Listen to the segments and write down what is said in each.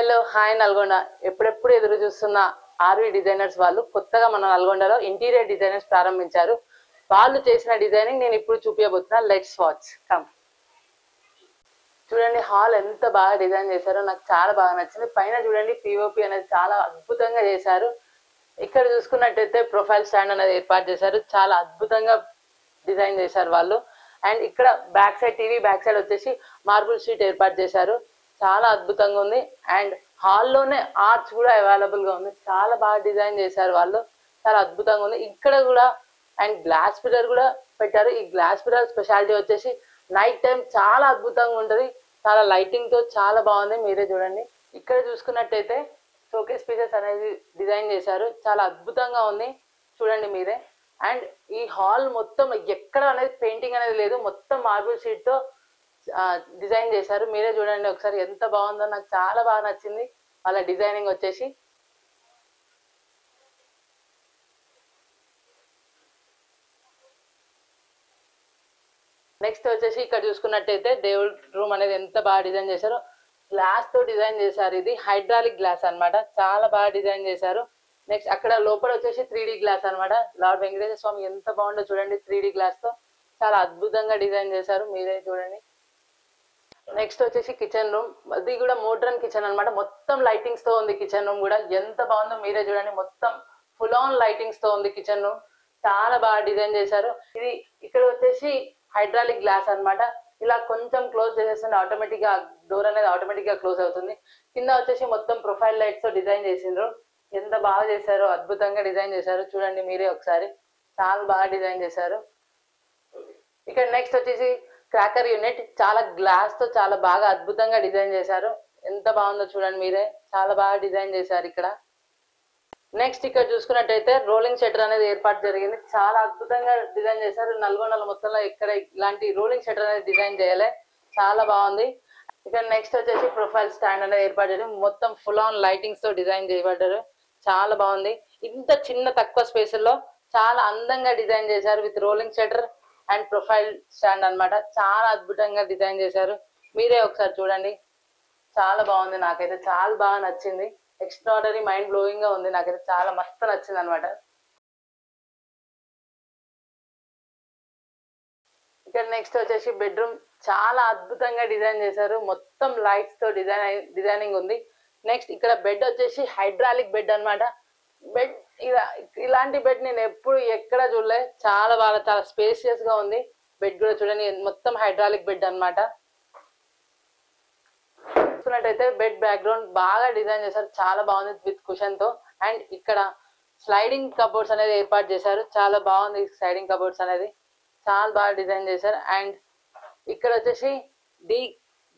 Hello hi Nalgonda. ఎప్పుడెప్పుడు ఎదురు చూస్తున్న ఆర్వి డిజైనర్స్ వాళ్ళు కొత్తగా మన నల్గొండలో ఇంటీరియర్ డిజైనర్స్ ప్రారంభించారు. వాళ్ళు చేసిన డిజైనింగ్ నేను ఇప్పుడు చూపించబోతున్నా. Let's watch. కమ్. చూడండి హాల్ ఎంత బాగా డిజైన్ చేశారో, నాకు చాలా బాగా నచ్చింది. పైన చూడండి పిఓపి అనేది చాలా అద్భుతంగా చేశారు. ఇక్కడ చూసుకున్నట్టయితే ప్రొఫైల్ స్టాండ్ అనేది ఏర్పాటు చేశారు, చాలా అద్భుతంగా డిజైన్ చేశారు వాళ్ళు. అండ్ ఇక్కడ back side TV back side వచ్చేసి మార్బుల్ షీట్ ఏర్పాటు చేశారు, చాలా అద్భుతంగా ఉంది. అండ్ హాల్లోనే ఆర్చ్ కూడా అవైలబుల్గా ఉంది, చాలా బాగా డిజైన్ చేశారు వాళ్ళు, చాలా అద్భుతంగా ఉంది. ఇక్కడ కూడా అండ్ గ్లాస్ పిల్లర్ కూడా పెట్టారు. ఈ గ్లాస్ పిల్లర్ స్పెషాలిటీ వచ్చేసి నైట్ టైం చాలా అద్భుతంగా ఉంటుంది, చాలా లైటింగ్తో చాలా బాగుంది. మీరే చూడండి. ఇక్కడ చూసుకున్నట్టయితే షోకేస్ పీసెస్ అనేది డిజైన్ చేశారు, చాలా అద్భుతంగా ఉంది, చూడండి మీరే. అండ్ ఈ హాల్ మొత్తం ఎక్కడ అనేది పెయింటింగ్ అనేది లేదు, మొత్తం మార్బుల్ షీట్తో డిజైన్ చేశారు. మీరే చూడండి ఒకసారి ఎంత బాగుందో, నాకు చాలా బాగా నచ్చింది వాళ్ళ డిజైనింగ్ వచ్చేసి. నెక్స్ట్ వచ్చేసి ఇక్కడ చూసుకున్నట్టయితే దేవుడి రూమ్ అనేది ఎంత బాగా డిజైన్ చేశారో, గ్లాస్తో డిజైన్ చేశారు. ఇది హైడ్రాలిక్ గ్లాస్ అనమాట, చాలా బాగా డిజైన్ చేశారు. నెక్స్ట్ అక్కడ లోపల వచ్చేసి 3D గ్లాస్ అనమాట. లార్డ్ వెంకటేశ్వర స్వామి ఎంత బాగుందో చూడండి, 3D గ్లాస్తో చాలా అద్భుతంగా డిజైన్ చేశారు, మీరే చూడండి. నెక్స్ట్ వచ్చేసి కిచెన్ రూమ్, అది కూడా మోడ్రన్ కిచెన్ అనమాట, మొత్తం లైటింగ్స్తో ఉంది. కిచెన్ రూమ్ కూడా ఎంత బాగుందో మీరే చూడండి, మొత్తం ఫుల్ ఆన్ లైటింగ్స్తో ఉంది కిచెన్ రూమ్, చాలా బాగా డిజైన్ చేశారు. ఇది ఇక్కడ వచ్చేసి హైడ్రాలిక్ గ్లాస్ అనమాట, ఇలా కొంచెం క్లోజ్ చేసేస్తే ఆటోమేటిక్గా డోర్ అనేది ఆటోమేటిక్గా క్లోజ్ అవుతుంది. కింద వచ్చేసి మొత్తం ప్రొఫైల్ లైట్స్తో డిజైన్ చేసిండ్రు, ఎంత బాగా చేశారో, అద్భుతంగా డిజైన్ చేశారు, చూడండి మీరే ఒకసారి, చాలా బాగా డిజైన్ చేశారు. ఇక్కడ నెక్స్ట్ వచ్చేసి క్రాకర్ యూనిట్, చాలా గ్లాస్తో చాలా బాగా అద్భుతంగా డిజైన్ చేశారు, ఎంత బాగుందో చూడండి మీరే, చాలా బాగా డిజైన్ చేశారు ఇక్కడ. నెక్స్ట్ ఇక్కడ చూసుకున్నట్టయితే రోలింగ్ షట్టర్ అనేది ఏర్పాటు జరిగింది, చాలా అద్భుతంగా డిజైన్ చేశారు. నల్గొండలో మొత్తంలో ఇక్కడ ఇలాంటి రోలింగ్ షట్టర్ అనేది డిజైన్ చేయలే, చాలా బాగుంది. ఇక్కడ నెక్స్ట్ వచ్చేసి ప్రొఫైల్ స్టాండ్ అనేది ఏర్పాటు చేయడం, మొత్తం ఫుల్ ఆన్ లైటింగ్స్తో డిజైన్ చేయబడ్డారు, చాలా బాగుంది. ఇంత చిన్న తక్కువ స్పేస్లో చాలా అందంగా డిజైన్ చేశారు with rolling shutter and profile stand అనమాట, చాలా అద్భుతంగా డిజైన్ చేశారు, మీరే ఒకసారి చూడండి, చాలా బాగుంది. నాకైతే చాలా బాగా నచ్చింది, ఎక్స్ట్రాడనరీ మైండ్ బ్లోయింగ్ గా ఉంది, నాకైతే చాలా మస్తు నచ్చింది అనమాట. ఇక్కడ నెక్స్ట్ వచ్చేసి బెడ్రూమ్, చాలా అద్భుతంగా డిజైన్ చేశారు, మొత్తం లైట్స్ తో డిజైనింగ్ ఉంది. నెక్స్ట్ ఇక్కడ బెడ్ వచ్చేసి హైడ్రాలిక్ బెడ్ అనమాట. బెడ్ ఇలాంటి బెడ్ నేను ఎప్పుడు ఎక్కడ చూడలే, చాలా బాగా చాలా స్పేసియస్ గా ఉంది. బెడ్ కూడా చూడండి, మొత్తం హైడ్రాలిక్ బెడ్ అనమాట. చూసుకున్నట్టయితే బెడ్ బ్యాక్గ్రౌండ్ బాగా డిజైన్ చేశారు, చాలా బాగుంది విత్ కుషన్ తో. అండ్ ఇక్కడ స్లైడింగ్ కబోర్డ్స్ అనేది ఏర్పాటు చేశారు, చాలా బాగుంది స్లైడింగ్ కబోర్డ్స్ అనేది, చాలా బాగా డిజైన్ చేశారు. అండ్ ఇక్కడ వచ్చేసి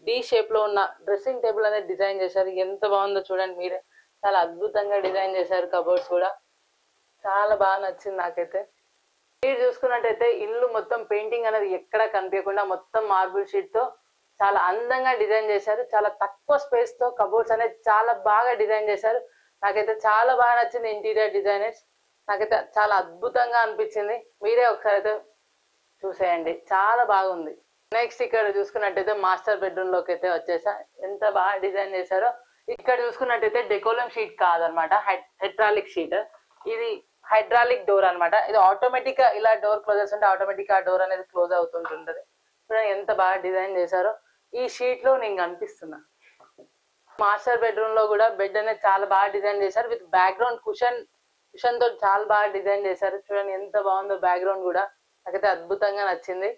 డి షేప్ లో ఉన్న డ్రెస్సింగ్ టేబుల్ అనేది డిజైన్ చేశారు, ఎంత బాగుందో చూడండి మీరే, చాలా అద్భుతంగా డిజైన్ చేశారు. కబోర్డ్స్ కూడా చాలా బాగా నచ్చింది నాకైతే. మీరు చూసుకున్నట్టయితే ఇల్లు మొత్తం పెయింటింగ్ అనేది ఎక్కడా కనిపించకుండా మొత్తం మార్బుల్ షీట్ తో చాలా అందంగా డిజైన్ చేశారు, చాలా తక్కువ స్పేస్ తో కబోర్డ్స్ అనేది చాలా బాగా డిజైన్ చేశారు. నాకైతే చాలా బాగా నచ్చింది ఇంటీరియర్ డిజైనర్స్, నాకైతే చాలా అద్భుతంగా అనిపించింది, మీరే ఒకసారి అయితే చూసేయండి, చాలా బాగుంది. నెక్స్ట్ ఇక్కడ చూసుకున్నట్టయితే మాస్టర్ బెడ్రూమ్ లోకి అయితే వచ్చేసా, ఎంత బాగా డిజైన్ చేశారో. ఇక్కడ చూసుకున్నట్టయితే డెకోలం షీట్ కాదనమాట, హైడ్రాలిక్ షీట్, ఇది హైడ్రాలిక్ డోర్ అనమాట. ఇది ఆటోమేటిక్ గా ఇలా డోర్ క్లోజ్ చేస్తుంటే ఆటోమేటిక్ ఆ డోర్ అనేది క్లోజ్ అవుతుంటుంటది, చూడండి ఎంత బాగా డిజైన్ చేశారో. ఈ షీట్ లో నేను కనిపిస్తున్నా. మాస్టర్ బెడ్రూమ్ లో కూడా బెడ్ అనేది చాలా బాగా డిజైన్ చేశారు విత్ బ్యాక్గ్రౌండ్ కుషన్ తో చాలా బాగా డిజైన్ చేశారు, చూడండి ఎంత బాగుందో బ్యాక్గ్రౌండ్ కూడా, నాకైతే అద్భుతంగా నచ్చింది.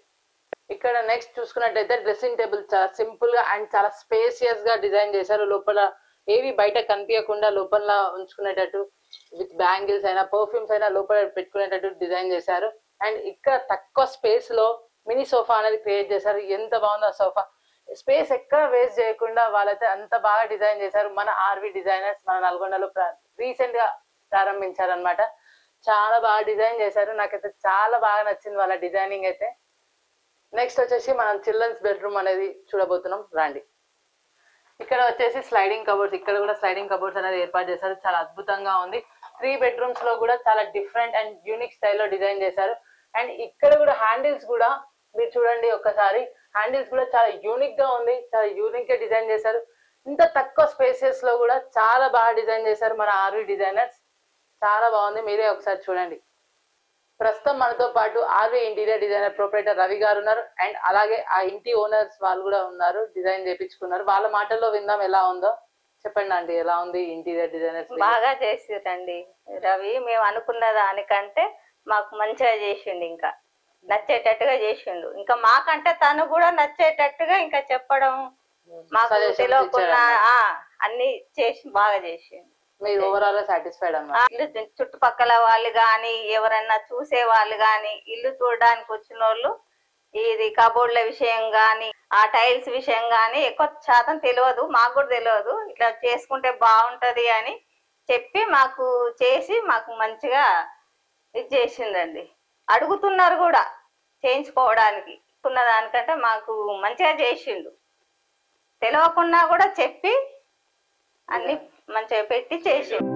ఇక్కడ నెక్స్ట్ చూసుకున్నట్టయితే డ్రెస్సింగ్ టేబుల్ చాలా సింపుల్ గా అండ్ చాలా స్పేసియస్ గా డిజైన్ చేశారు, లోపల ఏవి బయట కనిపించకుండా లోపల ఉంచుకునేటట్టు విత్ బ్యాంగిల్స్ అయినా పర్ఫ్యూమ్స్ అయినా లోపల పెట్టుకునేటట్టు డిజైన్ చేశారు. అండ్ ఇక్కడ తక్కువ స్పేస్ లో మినీ సోఫా అనేది క్రియేట్ చేశారు, ఎంత బాగుందో ఆ సోఫా, స్పేస్ ఎక్కడ వేస్ట్ చేయకుండా వాళ్ళైతే అంత బాగా డిజైన్ చేశారు. మన ఆర్వి డిజైనర్స్ మన నల్గొండలో రీసెంట్ గా ప్రారంభించారనమాట, చాలా బాగా డిజైన్ చేశారు, నాకైతే చాలా బాగా నచ్చింది వాళ్ళ డిజైనింగ్ అయితే. నెక్స్ట్ వచ్చేసి మనం చిల్డ్రన్స్ బెడ్రూమ్ అనేది చూడబోతున్నాం, రండి. ఇక్కడ వచ్చేసి స్లైడింగ్ కబోర్డ్స్, ఇక్కడ కూడా స్లైడింగ్ కబోర్డ్స్ అనేది ఏర్పాటు చేశారు, చాలా అద్భుతంగా ఉంది. 3 బెడ్రూమ్స్ లో కూడా చాలా డిఫరెంట్ అండ్ యూనిక్ స్టైల్లో డిజైన్ చేశారు. అండ్ ఇక్కడ కూడా హ్యాండిల్స్ కూడా మీరు చూడండి ఒక్కసారి, హ్యాండిల్స్ కూడా చాలా యూనిక్ గా ఉంది, చాలా యూనిక్ గా డిజైన్ చేశారు. ఇంత తక్కువ స్పేసెస్ లో కూడా చాలా బాగా డిజైన్ చేశారు మన ఆర్వి డిజైనర్స్. చాలా బాగుంది, మీరే ఒకసారి చూడండి. ప్రస్తుతం మనతో పాటు RV interior designer proprietor Ravi garu ఉన్నారు. అండ్ అలాగే ఆ ఇంటి ఓనర్స్ వాళ్ళు కూడా ఉన్నారు, డిజైన్ చేయించుకున్నారు. వాళ్ళ మాటల్లో విందాం ఎలా ఉందో. చెప్పండి ఆంటీ, ఎలా ఉంది ఇంటీరియర్ డిజైనర్స్? బాగా చేసిరండి రవి. మేము అనుకున్న దానికంటే మాకు మంచిగా చేసిండు, ఇంకా నచ్చేటట్టుగా చేసిండు. ఇంకా మాకంటే తను కూడా నచ్చేటట్టుగా ఇంకా చెప్పడం, మాకు తెలియకుండా అన్ని చేసి బాగా చేసిండు. మీరు ఓవరాల్ సాటిస్ఫైడ్ అన్నమాట. ఇల్లు చుట్టుపక్కల వాళ్ళు గాని, ఎవరన్నా చూసే వాళ్ళు గాని, ఇల్లు చూడడానికి వచ్చిన వాళ్ళు ఇది కబోర్డ్ల విషయం గాని, ఆ టైల్స్ విషయం గాని ఎక్కువ శాతం తెలియదు, మాకు కూడా తెలియదు. ఇట్లా చేసుకుంటే బాగుంటది అని చెప్పి మాకు చేసి మాకు మంచిగా ఇది చేసిందండి. అడుగుతున్నారు కూడా చేయించుకోవడానికి. ఉన్న దానికంటే మాకు మంచిగా చేసిండు. తెలియకున్నా కూడా చెప్పి అన్ని మంచిగా పెట్టి చేసిండు.